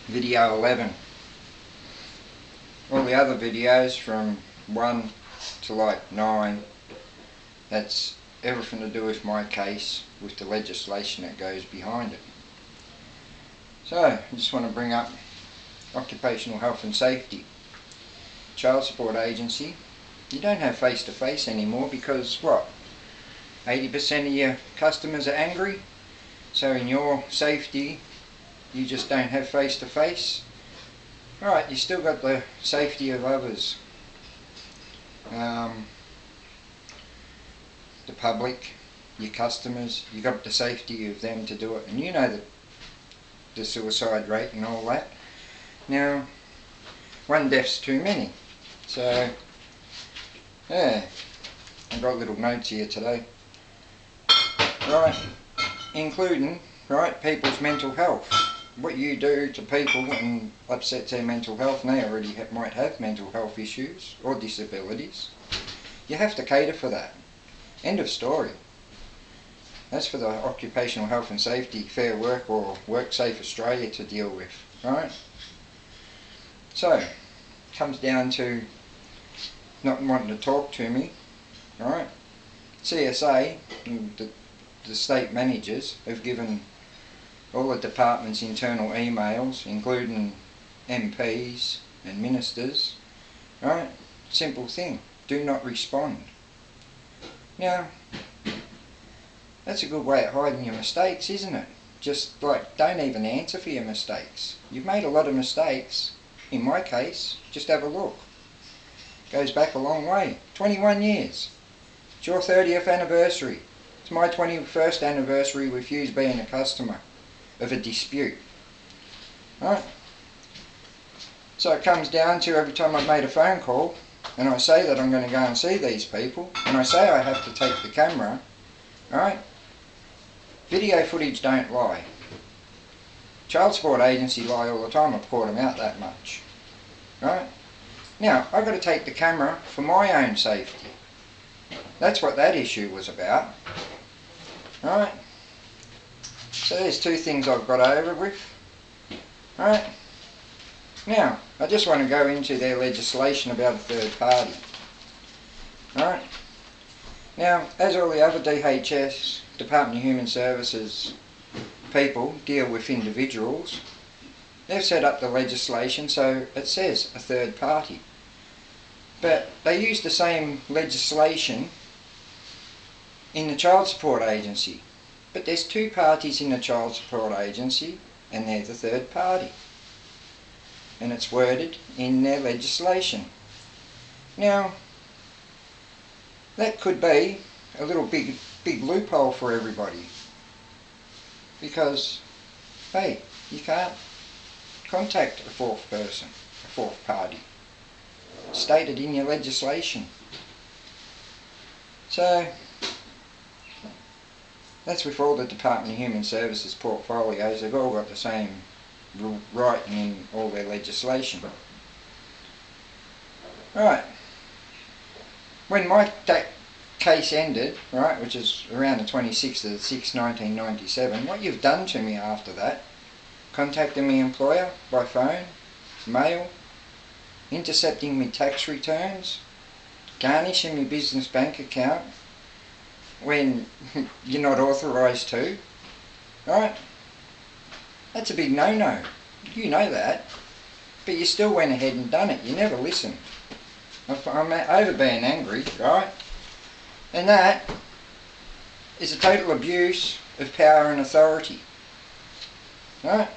Video 11. All the other videos from 1 to like 9, that's everything to do with my case, with the legislation that goes behind it. So, I just want to bring up Occupational Health and Safety. Child Support Agency, you don't have face-to-face anymore because what? 80% of your customers are angry, so in your safety you just don't have face-to-face. Alright, you still got the safety of others. The public, your customers, you got the safety of them to do it, and you know the suicide rate and all that. Now, one death's too many, so yeah, I've got little notes here today. Right, including people's mental health. What you do to people and upsets their mental health, and they already might have mental health issues or disabilities. You have to cater for that. End of story. That's for the Occupational Health and Safety Fair Work or WorkSafe Australia to deal with, right? So, it comes down to not wanting to talk to me, right? CSA, the state managers, have given all the departments internal emails, including MPs and ministers, right? Simple thing, do not respond. Now, that's a good way of hiding your mistakes, isn't it? Just like, don't even answer for your mistakes. You've made a lot of mistakes. In my case, just have a look. Goes back a long way, 21 years. It's your 30th anniversary. It's my 21st anniversary with you being a customer of a dispute. Right? So it comes down to every time I've made a phone call and I say that I'm going to go and see these people and I say I have to take the camera, right? Video footage don't lie. Child Support Agency lie all the time. I've caught them out that much. Right? Now, I've got to take the camera for my own safety. That's what that issue was about. Right? So there's two things I've got over with. Right? Now, I just want to go into their legislation about a third party. Right? Now, as all the other DHS, Department of Human Services people deal with individuals, they've set up the legislation so it says a third party. But they use the same legislation in the Child Support Agency. But there's two parties in the Child Support Agency and they're the third party. And it's worded in their legislation. Now, that could be a little big loophole for everybody. Because, hey, you can't contact a fourth person, a fourth party. It's stated in your legislation. So, that's with all the Department of Human Services portfolios. They've all got the same writing in all their legislation. Right. When my case ended, right, which is around the 26th of the 6th, 1997, what you've done to me after that, contacting my employer by phone, mail, intercepting my tax returns, garnishing my business bank account when you're not authorised to, right? That's a big no-no. You know that. But you still went ahead and done it. You never listened. I'm over being angry, right? And that is a total abuse of power and authority. Right?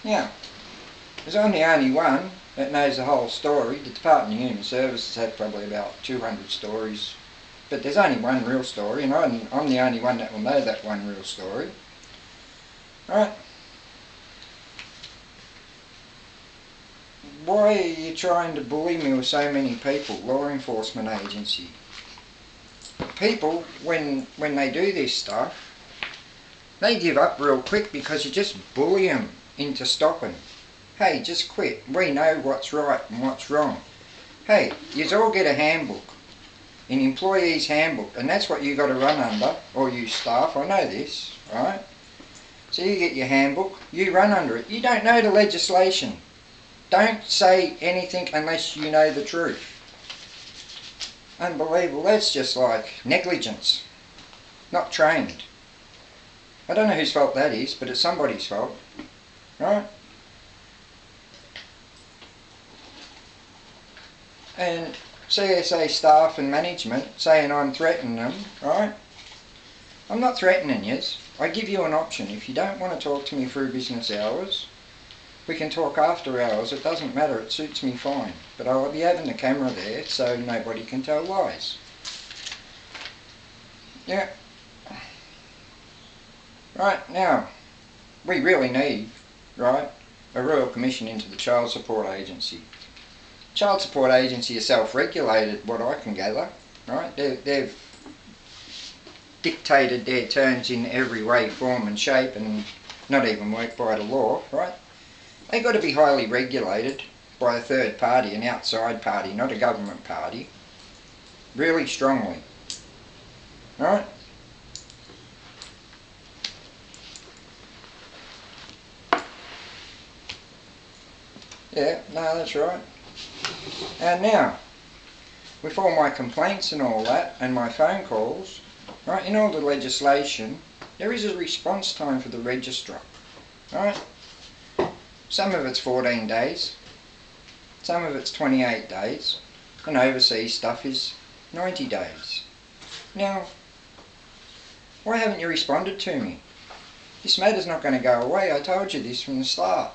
Now, because I'm the only one that knows the whole story. The Department of Human Services have probably about 200 stories. But there's only one real story, and I'm the only one that will know that one real story. Right? Why are you trying to bully me with so many people? Law enforcement agency. People, when they do this stuff, they give up real quick because you just bully them into stopping. Hey, just quit. We know what's right and what's wrong. Hey, you all get a handbook, an employee's handbook, and that's what you got to run under, or you staff. I know this, right? So you get your handbook, you run under it. You don't know the legislation. Don't say anything unless you know the truth. Unbelievable. That's just like negligence. Not trained. I don't know whose fault that is, but it's somebody's fault. Right? And CSA staff and management saying I'm threatening them, right? I'm not threatening you. I give you an option. If you don't want to talk to me through business hours, we can talk after hours. It doesn't matter. It suits me fine. But I'll be having the camera there so nobody can tell lies. Yeah. Right, now, we really need, right, a Royal Commission into the Child Support Agency. Child Support Agency is self-regulated, what I can gather, right? They've dictated their terms in every way, form and shape, and not even work by the law, right? They've got to be highly regulated by a third party, an outside party, not a government party, really strongly, right? Yeah, no, that's right. And now, with all my complaints and all that, and my phone calls, right, in all the legislation, there is a response time for the registrar, right? Some of it's 14 days, some of it's 28 days, and overseas stuff is 90 days. Now, why haven't you responded to me? This matter's not going to go away. I told you this from the start,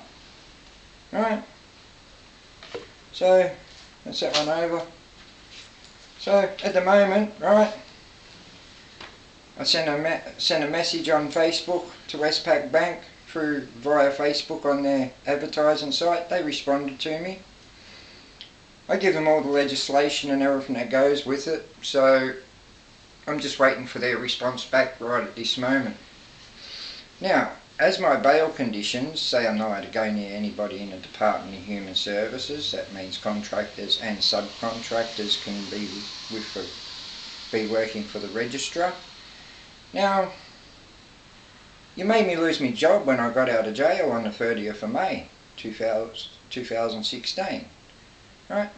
right? So, that's that one over. So, at the moment, right, I sent a message on Facebook to Westpac Bank via Facebook on their advertising site. They responded to me. I give them all the legislation and everything that goes with it, so I'm just waiting for their response back right at this moment. Now, as my bail conditions say I'm not allowed to go near anybody in the Department of Human Services, that means contractors and subcontractors can be working for the registrar. Now, you made me lose my job when I got out of jail on the 30th of May 2016. Right?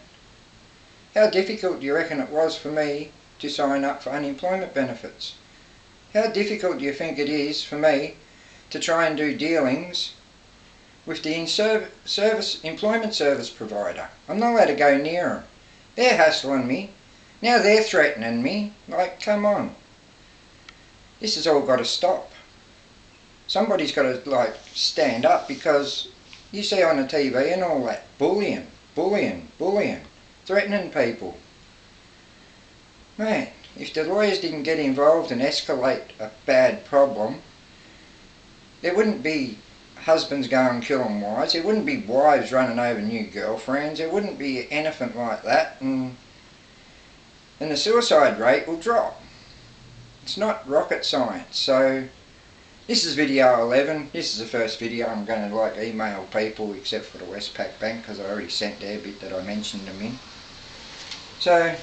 How difficult do you reckon it was for me to sign up for unemployment benefits? How difficult do you think it is for me to try and do dealings with the employment service provider? I'm not allowed to go near them. They're hassling me. Now they're threatening me. Like, come on. This has all got to stop. Somebody's got to, like, stand up, because you see on the TV and all that, bullying, threatening people. Man, if the lawyers didn't get involved and escalate a bad problem, there wouldn't be husbands going killing wives, there wouldn't be wives running over new girlfriends, there wouldn't be anything like that, and the suicide rate will drop. It's not rocket science. So this is video 11. This is the first video I'm going to like email people, except for the Westpac Bank, because I already sent their bit that I mentioned them in. So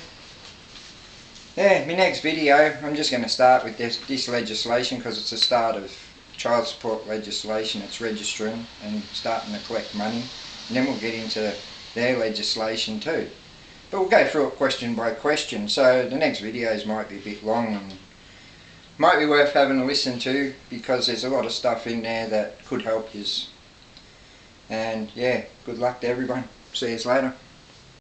yeah, my next video I'm just going to start with this legislation, because it's the start of child support legislation. It's registering and starting to collect money, and then we'll get into their legislation too. But we'll go through it question by question, so the next videos might be a bit long and might be worth having a listen to, because there's a lot of stuff in there that could help you. And yeah, good luck to everyone. See you later.